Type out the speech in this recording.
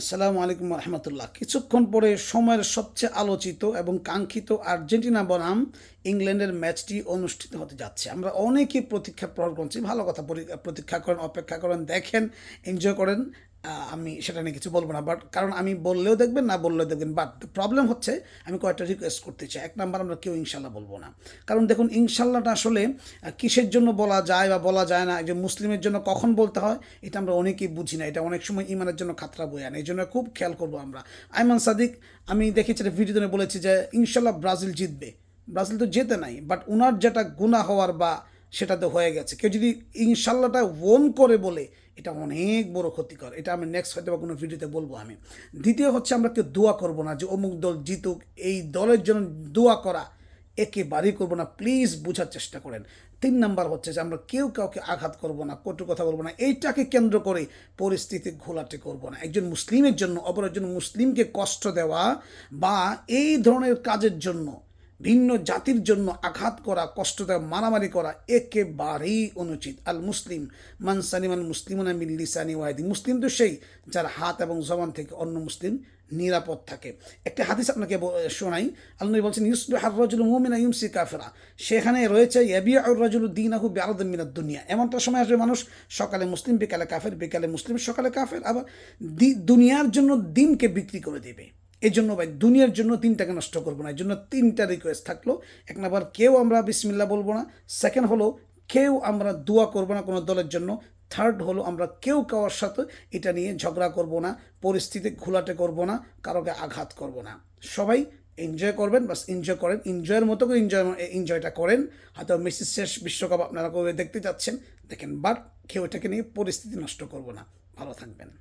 আসসালামু আলাইকুম রহমতুল্লাহ। কিছুক্ষণ পরে সময়ের সবচেয়ে আলোচিত এবং কাঙ্ক্ষিত আর্জেন্টিনা বনাম ইংল্যান্ডের ম্যাচটি অনুষ্ঠিত হতে যাচ্ছে। আমরা অনেকেই প্রতীক্ষা প্রহর করছি। ভালো কথা, প্রতীক্ষা করেন, অপেক্ষা করেন, দেখেন, এনজয় করেন। আমি সেটা নিয়ে কিছু বলবো না, বাট কারণ আমি বললেও দেখবেন, না বললেও দেখবেন। বাট প্রবলেম হচ্ছে, আমি কয়েকটা রিকোয়েস্ট করতে চাই। এক নাম্বার, আমরা কেউ ইনশাল্লাহ বলবো না। কারণ দেখুন, ইনশাল্লাহটা আসলে কিসের জন্য বলা যায় বা বলা যায় না, একজন মুসলিমের জন্য কখন বলতে হয়, এটা আমরা অনেকেই বুঝি না। এটা অনেক সময় ইমানের জন্য খাতরা বয়ে আনে। এই জন্য খুব খেয়াল করবো আমরা। আইমান সাদিক, আমি দেখেছি একটা ভিডিওতে বলেছি যে ইনশাল্লাহ ব্রাজিল জিতবে। ব্রাজিল তো জেতে নাই, বাট ওনার যেটা গুনাহ হওয়ার বা সেটা তো হয়ে গেছে। কেউ যদি ইনশাল্লাহটা ওন করে বলে, এটা অনেক বড় ক্ষতিকর। এটা আমি নেক্সট হয়তো বা কোনো ভিডিওতে বলবো আমি। দ্বিতীয় হচ্ছে, আমরা কেউ দোয়া করবো না যে অমুক দল জিতুক, এই দলের জন্য দোয়া করা একেবারেই করবো না। প্লিজ বোঝার চেষ্টা করেন। 3 নাম্বার হচ্ছে যে আমরা কেউ কাউকে আঘাত করবো না, কটু কথা বলবো না। এইটাকে কেন্দ্র করে পরিস্থিতি ঘোলাটে করবো না। একজন মুসলিমের জন্য অপর একজন মুসলিমকে কষ্ট দেওয়া বা এই ধরনের কাজের জন্য ভিন্ন জাতির জন্য আঘাত করা, কষ্ট দেওয়া, মারামারি করা একেবারেই অনুচিত। আল মুসলিম মান সালিমাল মুসলিমুনা মিন লিসানি ওয়া ইয়াদি। মুসলিম তো সেই যার হাত এবং জবান থেকে অন্য মুসলিম নিরাপদ থাকে। একটা হাদিস আপনাকে শোনাই। আল্লাহ নবী বলছেন, ইউসবিহুর রাজুলু মুমিনা ইউমসি কাফিরা। সেখানে রয়েছে ইয়াবিউর রাজুলু দীনাহু বিআরদিন মিনাদ দুনিয়া। এমনটা সময় আসবে মানুষ সকালে মুসলিম, বিকালে কাফের, বিকালে মুসলিম, সকালে কাফের, আবার দুনিয়ার জন্য দিনকে বিক্রি করে দেবে। এই জন্য ভাই, দুনিয়ার জন্য দিনটাকে নষ্ট করবো না। এই জন্য 3টা রিকোয়েস্ট থাকলো। এক নাম্বার, কেউ আমরা বিসমিল্লাহ বলবো না। সেকেন্ড হলো, কেউ আমরা দোয়া করবো না কোনো দলের জন্য। থার্ড হলো, আমরা কেউ কারোর সাথে এটা নিয়ে ঝগড়া করব না, পরিস্থিতি ঘোলাটে করব না, কারোকে আঘাত করব না। সবাই এনজয় করবেন, বাস এনজয় করেন, এনজয়ের মতো করে এনজয়টা করেন। হয়তো মেসি শেষ বিশ্বকাপ আপনারা করে দেখতে যাচ্ছেন, দেখেন, বাট কেউ এটাকে নিয়ে পরিস্থিতি নষ্ট করব না। ভালো থাকবেন।